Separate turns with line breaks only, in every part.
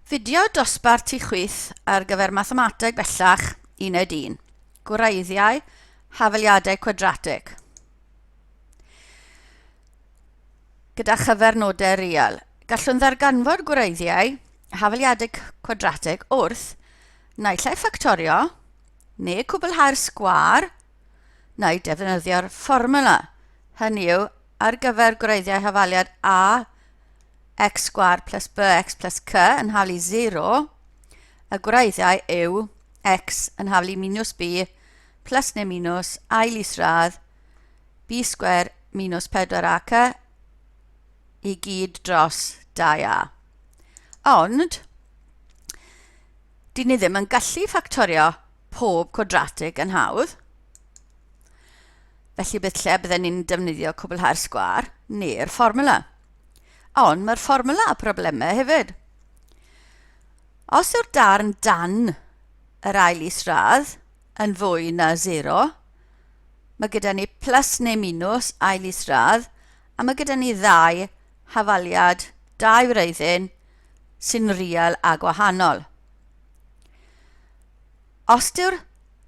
Fideo dosbarth i chwith ar gyfer mathemateg bellach 1 Gwreiddiau, hafaliadau cwadratig. Gyda chyfernodau real, gallwn ddarganfod gwreiddiau, hafaliadau cwadratig wrth naill ai ffactorio, neu cwblhau'r sgwâr, neu defnyddio'r fformula. Hynny yw, ar gyfer gwreiddiau hafaliad a x sgwâr plus bx plus c yn haflu 0, y gwreiddiau yw x yn haflu minus b plus neu minus a i isradd b sgwr minus 4ac i gyd dros 2a. Ond, dyn ni ddim yn gallu ffactorio pob cwadratig yn hawdd. Felly bydd lle bydden ni'n defnyddio cwblhau'r sgwâr neu'r fformula. Ond mae'r fformula a problemau hefyd. Os yw'r darn dan yr ail isradd yn fwy na 0, mae gyda ni plus neu minus ail isradd, a mae gyda ni ddau hafaliad, dau wreiddyn sy'n real a gwahanol. Os yw'r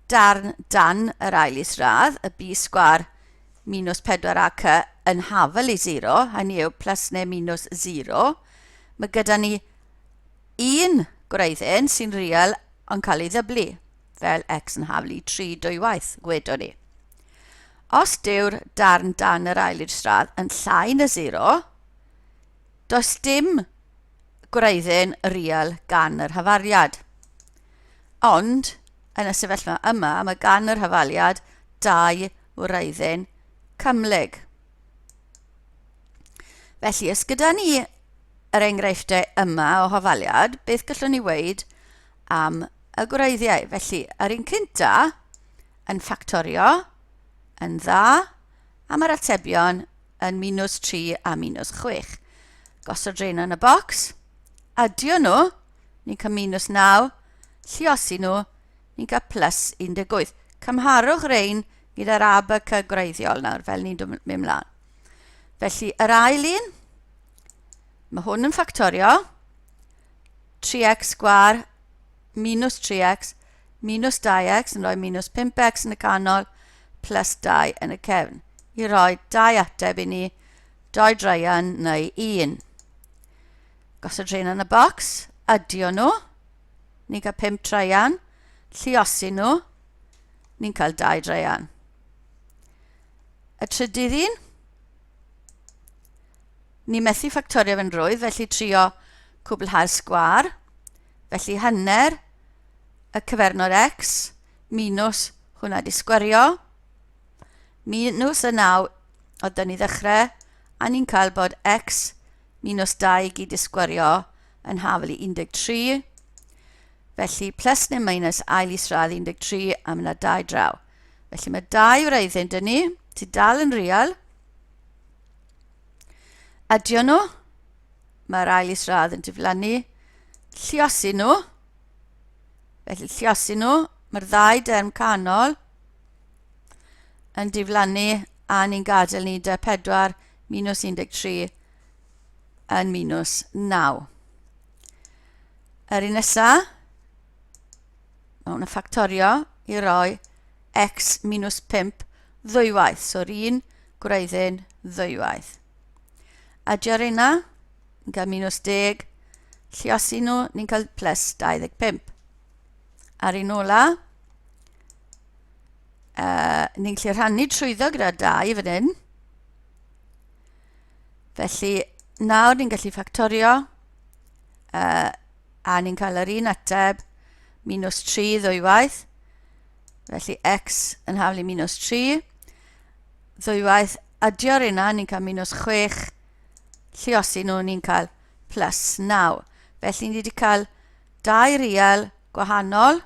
darn dan yr ail isradd, y b sgwâr minus 4ac yn hafel i 0, hynny yw plus neu minus 0, mae gyda ni un gwreiddyn sy'n real ond cael ei ddyblu, fel x yn hafel i 3 dwywaith, gwedwn ni. Os dyw'r darn dan yr ail isradd yn llai na 0, does dim gwreiddyn real gan yr hafaliad. Ond, yn y sefyllfa yma, mae gan yr hafaliad dau wreiddyn cymhlyg. Felly, os gyda ni yr enghreifftiau yma o hafaliad, beth gallwn ni weid am y gwreiddiau? Felly, yr un cynta yn ffactorio, yn dda, a mae'r atebion yn minus 3 a minus 6. Gosod reina yn y bocs, adio nhw, ni'n cael minus 9, lluosi nhw, ni'n cael plus 18. Cymharwch rein gyda'r a, b, c gwreiddiol nawr, fel ni'n mynd mlaen. Felly, yr ail un, mae hwn yn ffactorio, 3x sgwâr minus 3x minus 2x yn rhoi minus 5x yn y canol plus 2 yn y cefn. I roi 2 ateb i ni, 2 dreian neu 1. Gosod rein yn y bocs, adio nhw, ni'n cael 5 dreian, lluosi nhw, ni'n cael 2 dreian. Y trydydd un, ni methu ffactorio fe'n rwydd, felly trio cwblhau'r sgwâr. Felly hanner y cyfernod x minus hwnna di sgwario, minus y 9 o dyn ni ddechrau, a ni'n cael bod x minus 2 gyd i sgwario yn hafel i 13. Felly plus neu minus ail isradd 13 a mae yna 2 draw. Felly mae 2 wreiddyn dyn ni, sydd dal yn real. Adio nhw, mae'r ail isradd yn diflannu, lluosi nhw, felly lluosi nhw, mae'r 2 derm canol yn diflannu a ni'n gadael ni 4 minus 13 yn minus 9. Yr un nesaf, mae hwn yn ffactorio i roi x minus 5 ddwywaith, so'r un gwreiddyn ddwywaith. Adio'r unna, ni'n cael minus 10, lluosi nhw, ni'n cael plus 25. Ar un ola, ni'n gallu rhannu trwyddo gyda 2 fan hyn. Felly, nawr ni'n gallu ffactorio, a ni'n cael yr un ateb, minus 3 ddwywaith. Felly, x yn haflu minus 3. Ddwywaith, adio'r unna, ni'n cael minus 6. Lluosi nhw, ni'n cael plus 9. Felly, ni wedi cael 2 real gwahanol.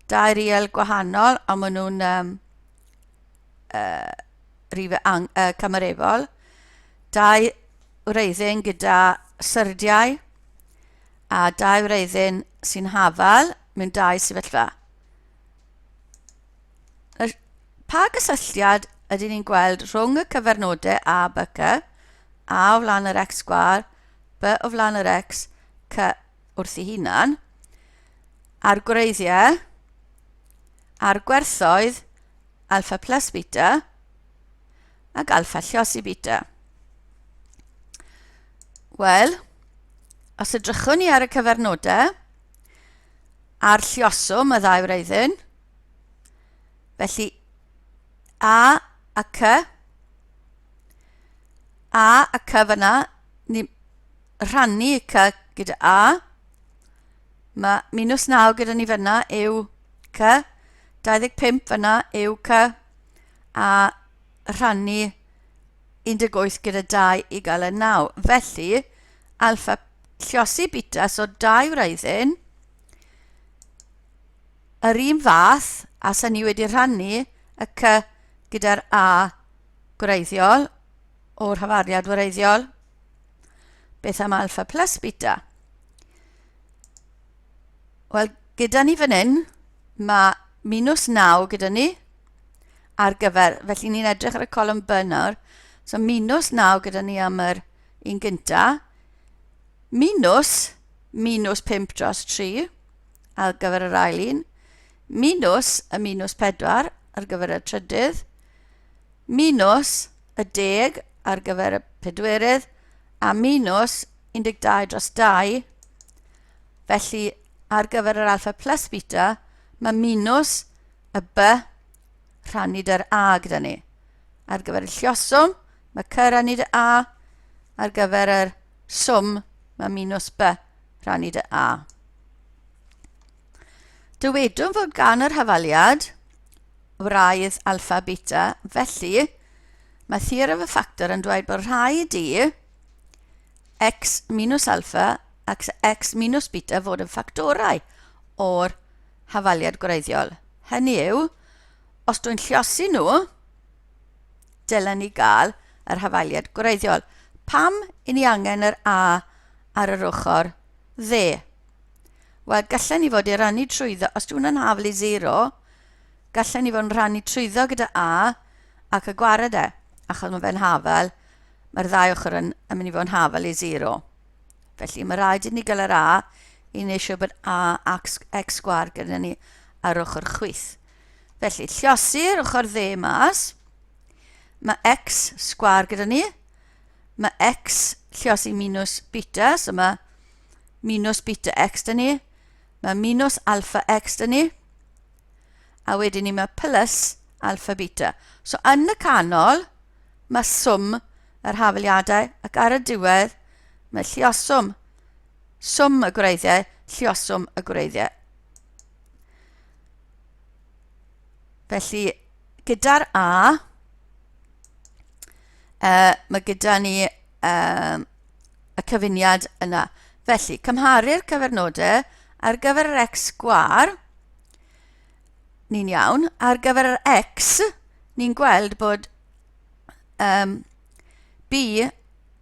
2 real gwahanol, a maen nhw'n cymarefol. 2 wreiddyn gyda syrdiau, a 2 wreiddyn sy'n hafal mewn 2 sefyllfa. Pa gysylltiad ydyn ni'n gweld rhwng y cyfernodau a, b, c, a o flaen yr x sgwâr, b o flaen yr x, c wrth ei hunan a'r gwreiddiau a'r gwerthoedd alpha plus beta ac alpha lluosi beta. Wel, os edrychwn ni ar y cyfernodau a'r lluoswm y ddau wreiddyn, felly A a C fyna, ni rhannu C gyda A, mae -9 gyda ni fyna yw C, 25 fyna yw C, a rhannu 18 gyda 2 i gael y 9. Felly, alpha lluosi beta, so 2 wreiddyn, yr un fath, a sy'n ni wedi rhannu y C gyda'r A gwreiddiol o'r hafariad wreiddiol. Beth am alpha plus beta? Wel, gyda ni fan hyn, mae -9 gyda ni ar gyfer, felly ni'n edrych ar y colwm B nawr. So -9 gyda ni am yr un gynta, minus 5 dros 3 ar gyfer yr ail un, minus y -4 ar gyfer y trydydd, minus y 10 ar gyfer y pedwerydd, a minus 12 dros 2. Felly, ar gyfer yr alpha plus beta, mae minus y B rhannu dy'r A gyda ni. Ar gyfer y lluoswm, mae C rhannu dy A. Ar gyfer yr swm, mae minus B rhannu dy A. Dywedwn fod gan yr hafaliad wraidd alpha beta, felly mae theorem y ffactor yn dweud bod rhaid i x minus alpha ac x minus beta fod yn ffactorau o'r hafaliad gwreiddiol. Hynny yw, os dwi'n lluosi nhw, dylen ni gael yr hafaliad gwreiddiol. Pam i ni angen yr A ar yr ochr dde? Wel, gallen ni fod i rannu trwyddo, os dwi'n hafal i 0, gallen ni fod yn rannu trwyddo gyda A ac y gwared e, achos mae fe'n hafal, mae'r ddau ochr yn mynd i fod yn hafal i 0. Felly mae rhaid i ni gael yr A i wneud siŵr bod A ac x sgwar gyda ni ar ochr chwith. Felly, lluosi'r ochr dde mas, mae x sgwar gyda ni, mae x lluosi minus beta, so mae minus beta x da ni, mae minus alpha x da ni, a wedyn ni mae plus alpha beta. So yn y canol, mae swm yr hafaliadau, ac ar y diwedd, mae lluoswm, swm y gwreiddiau, lluoswm y gwreiddiau. Felly, gyda'r A, mae gyda ni y cyfuniad yna. Felly, cymharu'r cyfernodau ar gyfer yr x sgwar, ni'n iawn. Ar gyfer yr x, ni'n gweld bod b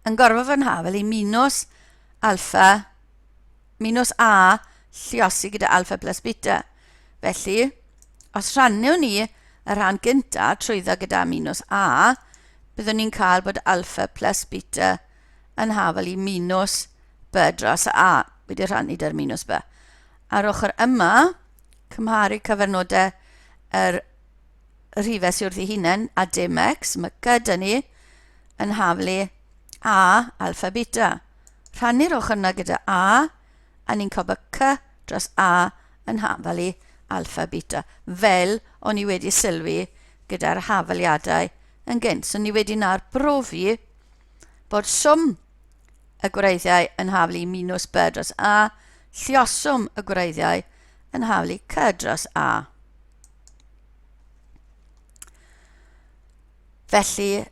yn gorfod fod yn hafal i minus alpha, minus a lluosi gyda alpha plus beta. Felly, os rhannu ni y rhan gynta trwyddo gyda minus a, byddwn ni'n cael bod alpha plus beta yn hafal i minus b dros a. Wedi rhannu dy'r minus b. Ar ochr yma, cymharu cyfernodau yr rhifau sydd wrth ei hunain a dim x, mae gyda ni yn hafal i a alpha beta. Rhannu'r ochr yna gyda a ni'n cael bod c dros a yn hafal i alpha beta, fel o'n i wedi sylwi gyda'r hafaliadau yn gynt. So ni wedi arbrofi bod swm y gwreiddiau yn hafal i minus b dros a, lluoswm y gwreiddiau yn hafal i c dros a. Felly,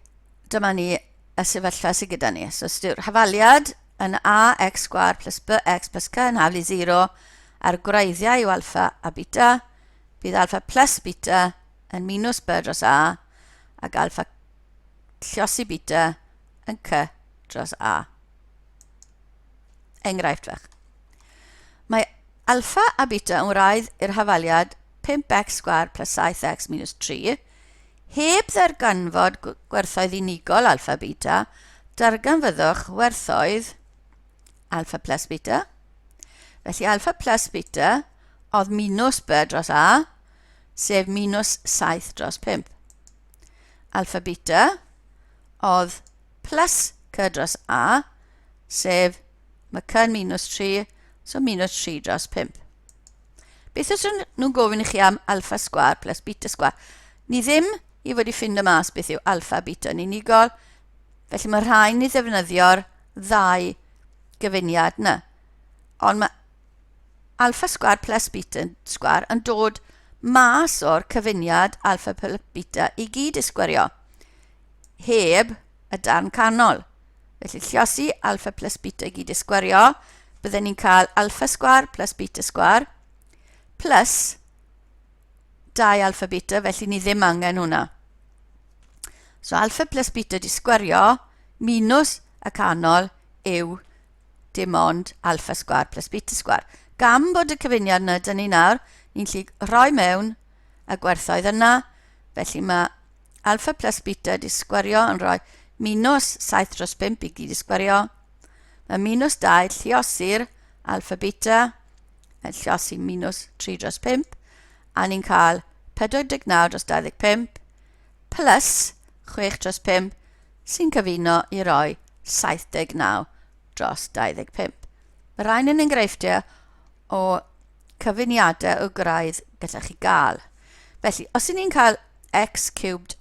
dyma ni y sefyllfa sydd gyda ni. So, yw'r hafaliad yn a x sgwar plus bx plus c yn hafal i 0 a'r gwreiddiau yw alpha a beta. Bydd alpha plus beta yn minus b dros a ac alpha lluosi beta yn c dros a. Enghraifft fach. Mae alpha a beta yn wraidd i'r hafaliad 5x sgwar plus 7x minus 3, heb ddarganfod gwerthoedd unigol alpha beta, darganfyddwch werthoedd alpha plus beta. Felly alpha plus beta oedd minus b dros a, sef minus 7 dros 5. Alpha beta oedd plus c dros a, sef mae c yn minus 3, so minus 3 dros 5. Beth os nhw'n gofyn i chi am alpha sgwar plus beta sgwar? Ni ddim i fod i ffind y mas beth yw alpha beta yn unigol, felly mae rhaid ni ddefnyddio'r ddau gyfuniad yna. Ond mae alpha sgwar plus beta sgwar yn dod mas o'r cyfuniad alpha plus beta i gyd isgwario, heb y darn canol. Felly lluosi alpha plus beta i gyd isgwario, byddwn ni'n cael alpha sgwar plus beta sgwar, plus 2 alpha beta, felly ni ddim angen hwnna. So alpha plus beta di sgwario minus y canol yw dim ond alpha sgwar plus beta sgwar. Gam bod y cyfuniad yna dyn ni nawr, ni'n gallu rhoi mewn y gwerthoedd yna, felly mae alpha plus beta di sgwario yn rhoi minus 7 dros 5 i gyd i sgwario. Mae minus 2 lluosir alpha beta, yn lluosi minus 3 dros 5, a ni'n cael 49 dros 25 plus 6 dros 5 sy'n cyfuno i roi 79 dros 25. Mae rhain yn enghreifftiau o cyfuniadau o graidd gallech chi gael. Felly, os ni'n cael x cubed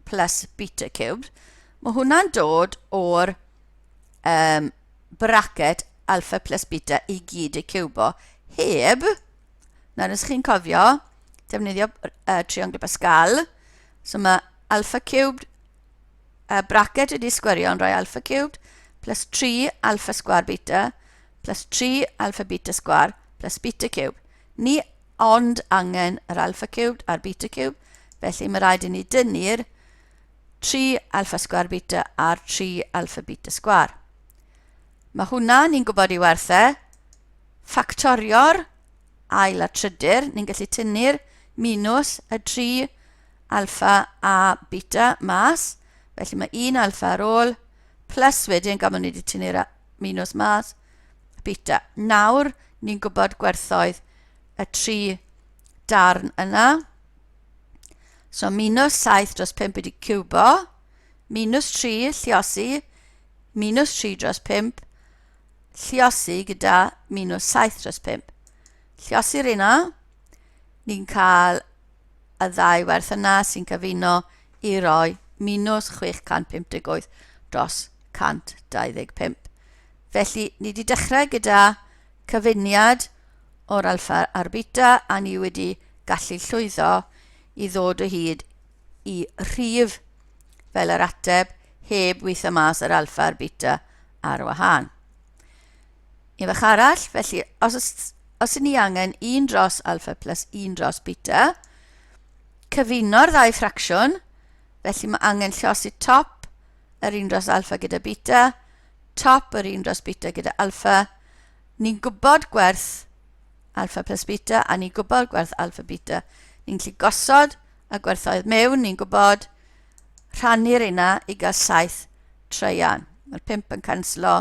plus beta cubed, mae hwnna'n dod o'r bracket alpha plus beta i gyd y cwbo, heb, nawr os chi'n cofio, defnyddio triongl Pascal, so mae alpha cubed, bracket ydi sgwario yn rhoi alpha cubed, plus 3 alpha sgwar beta, plus 3 alpha beta sgwar, plus beta cube. Ni ond angen yr alpha cubed a'r beta cube, felly mae rhaid i ni dynnu'r 3 alpha sgwar beta a'r 3 alpha beta sgwar. Mae hwnna ni'n gwybod i werthau, ffactorio'r ail a trydyr, ni'n gallu tynnu'r minus y 3 alpha a beta mas, felly mae 1 alpha ar ôl, plus wedyn gan bod ni wedi tynnu'r minus mas, beta. Nawr ni'n gwybod gwerthoedd y 3 darn yna. So minus 7 dros 5 wedi cwbo, minus 3 lluosi, minus 3 dros 5, lluosi gyda minus 7 dros 5. Lluosi'r yna, ni'n cael y ddau werth yna sy'n cyfuno i roi minus 658 dros 125. Felly, ni wedi dechrau gyda cyfuniad o'r alpha a'r beta, a ni wedi gallu llwyddo i ddod o hyd i rhif fel yr ateb, heb weithio mas yr alpha a'r beta ar wahân. Un fach arall, felly, os ni angen 1 dros alpha plus 1 dros beta, cyfuno'r ddau ffracsiwn, felly mae angen lluosi top yr 1 dros alpha gyda beta, top yr 1 dros beta gyda alpha. Ni'n gwybod gwerth alpha plus beta, a ni'n gwybod gwerth alpha beta. Ni'n gallu gosod y gwerthoedd mewn, ni'n gwybod rhannu'r yna i gael 7 treian. Mae'r 5 yn canslo,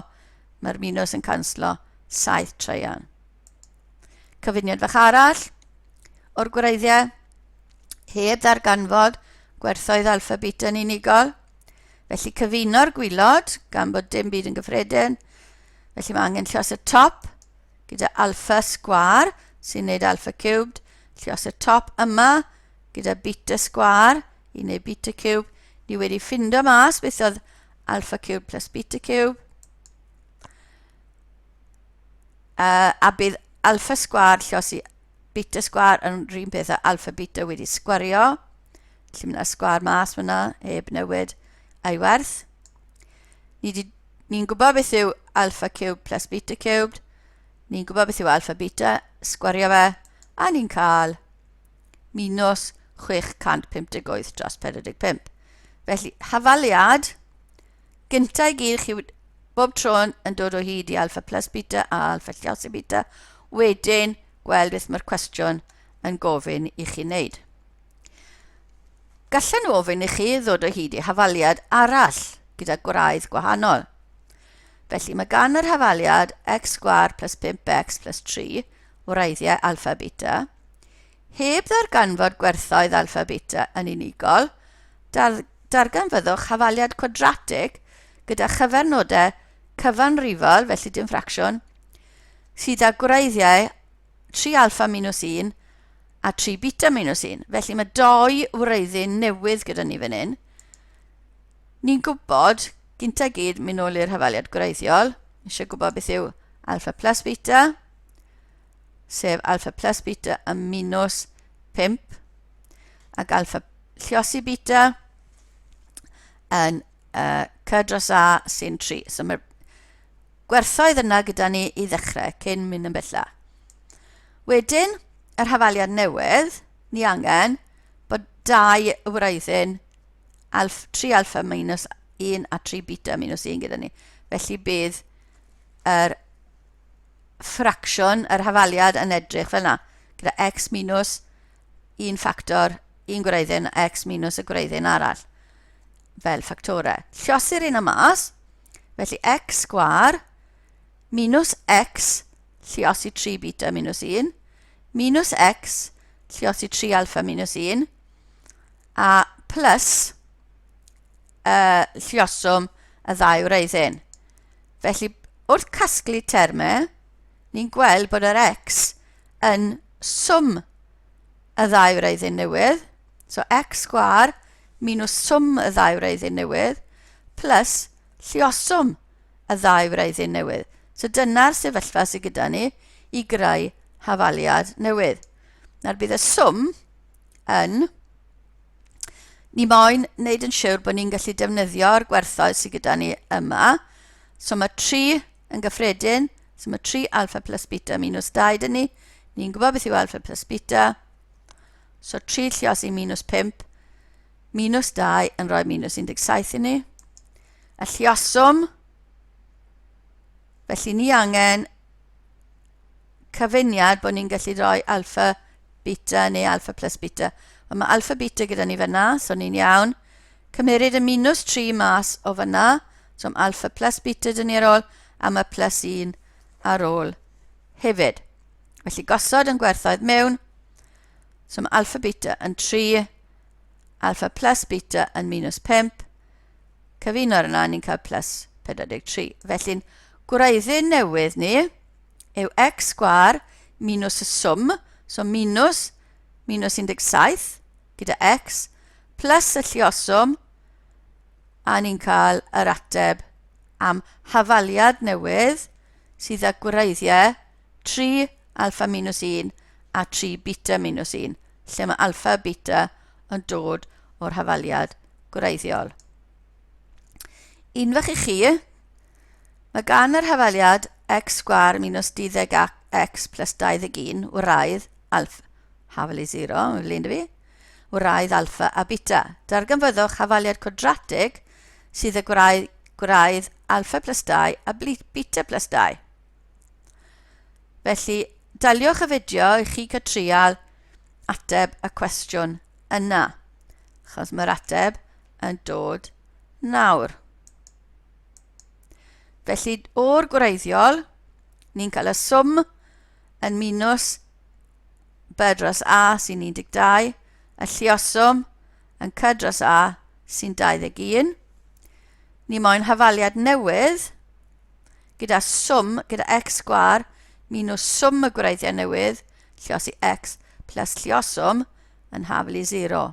mae'r minus yn canslo, 7 treian. Cyfuniad fach arall o'r gwreiddiau, heb ddarganfod gwerthoedd alpha beta yn unigol. Felly cyfuno'r gwylod, gan bod dim byd yn gyffredin. Felly mae angen lluos y top gyda alpha sgwar, sy'n neud alpha cubed. Lluos y top yma gyda beta sgwar, i neud beta cube. Ni wedi ffindo mas beth oedd alpha cube plus beta cube. A bydd alpha sgwar lluosi beta sgwar yn rhywun peth a alpha beta wedi sgwario. Felly mae'n sgwar mas fyna, heb newid ei werth. Ni'n gwybod beth yw alpha cube plus beta cubed. Ni'n gwybod beth yw alpha beta, sgwario fe, a ni'n cael minus 658 dros 45. Felly, hafaliad, gyntaf i gyd chi bob tro yn dod o hyd i alpha plus beta a alpha lluosi beta, wedyn gweld beth mae'r cwestiwn yn gofyn i chi wneud. Gallen nhw ofyn i chi ddod o hyd i hafaliad arall gyda gwraidd gwahanol. Felly mae gan yr hafaliad x sgwar plus 5x plus 3 wreiddiau alpha beta. Heb ddarganfod gwerthoedd alpha beta yn unigol, darganfyddwch hafaliad quadratig gyda chyfernodau cyfanrifol, felly dim ffracsiwn, sydd â gwreiddiau 3 alpha minus 1 a 3 beta minus 1. Felly mae 2 wreiddyn newydd gyda ni fan hyn. Ni'n gwybod, gynta gyd, mynd nôl i'r hafaliad gwreiddiol. Eisiau gwybod beth yw alpha plus beta, sef alpha plus beta yn minus 5, ac alpha lluosi beta yn c dros a sy'n 3. So mae'r gwerthoedd yna gyda ni i ddechrau cyn mynd yn bella. Wedyn, yr hafaliad newydd, ni angen bod 2 wreiddyn 3 alpha minus 1 a 3 beta minus 1 gyda ni. Felly bydd yr ffracsiwn, yr hafaliad yn edrych fel yna, gyda x minus 1 ffactor, 1 gwreiddyn, x minus y gwreiddyn arall, fel ffactorau. Llosir un y mas, felly x sgwar minus x lluosi 3 beta minus 1, minus x lluosi 3 alpha minus 1, a plus lluoswm y 2 wreiddyn. Felly, wrth casglu termau, ni'n gweld bod yr x yn swm y 2 wreiddyn newydd. So, x sgwar minus swm y 2 wreiddyn newydd plus lluoswm y 2 wreiddyn newydd. So, dyna'r sefyllfa sydd gyda ni i greu hafaliad newydd. Nawr bydd y swm yn, ni moyn wneud yn siŵr bod ni'n gallu defnyddio'r gwerthoedd sydd gyda ni yma. So mae 3 yn gyffredin, so mae 3 alpha plus beta minus 2 dyn ni. Ni'n gwybod beth yw alpha plus beta. So 3 lluosi minus 5, minus 2 yn rhoi minus 17 i ni. Y lluoswm, felly ni angen cyfuniad bod ni'n gallu rhoi alpha beta neu alpha plus beta. Mae alpha beta gyda ni fyna, so ni'n iawn. Cymeryd y minus 3 mas o fyna, so mae alpha plus beta dyn ni ar ôl, a mae plus 1 ar ôl hefyd. Felly gosod yn gwerthoedd mewn, so mae alpha beta yn 3, alpha plus beta yn minus 5, cyfuno yna ni'n cael plus 43. Felly'n gwreiddyn newydd ni yw x sgwar minus y swm, so minus 17 gyda x, plus y lluoswm, a ni'n cael yr ateb am hafaliad newydd sydd â gwreiddiau 3 alpha minus 1 a 3 beta minus 1, lle mae alpha beta yn dod o'r hafaliad gwreiddiol. Unfach i chi, mae gan yr hafaliad x sgwar minus 12x plus 21 wraidd alpha, hafali 0, mae'n flin dy fi, wraidd alpha a beta. Darganfyddwch hafaliad quadratig sydd y gwraidd alpha plus 2 a beta plus 2. Felly, daliwch y fideo i chi cael trial ateb y cwestiwn yna, achos mae'r ateb yn dod nawr. Felly, o'r gwreiddiol, ni'n cael y swm yn minus b dros a sy'n 12, y lluoswm yn c dros a sy'n 21. Ni moyn hafaliad newydd gyda swm, gyda x sgwar minus swm y gwreiddiau newydd, lluosi x plus lluoswm yn haflu 0.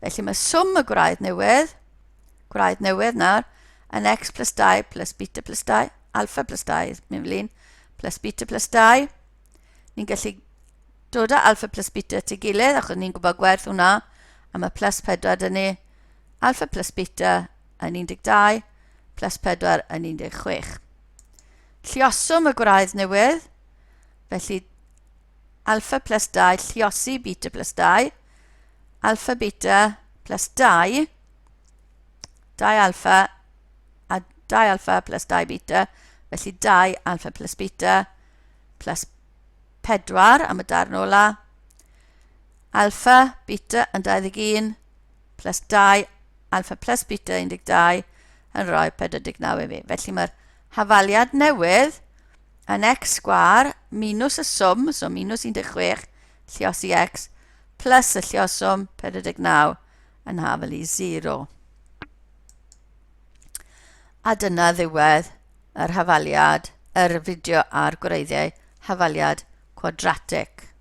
Felly mae swm y gwraidd newydd nawr, yn x plus 2 plus beta plus 2, alpha plus 2, mynd flin, plus beta plus 2. Ni'n gallu dod â alpha plus beta at ei gilydd, achos ni'n gwybod gwerth hwnna, a mae plus 4 dyn ni, alpha plus beta yn 12, plus 4 yn 16. Lluoswm y gwraidd newydd, felly alpha plus 2 lluosi beta plus 2, alpha beta plus 2, 2 alpha a 2 alpha plus 2 beta, felly 2 alpha plus beta plus 4 am y darn ola, alpha beta yn 21 plus 2 alpha plus beta 12 yn rhoi 49 i fi. Felly mae'r hafaliad newydd yn x sgwar minus y swm, so minus 16 lluosi x, plus y lluoswm 49 yn hafel i 0. A dyna ddiwedd yr hafaliad, yr fideo ar gwreiddiau hafaliad quadratic.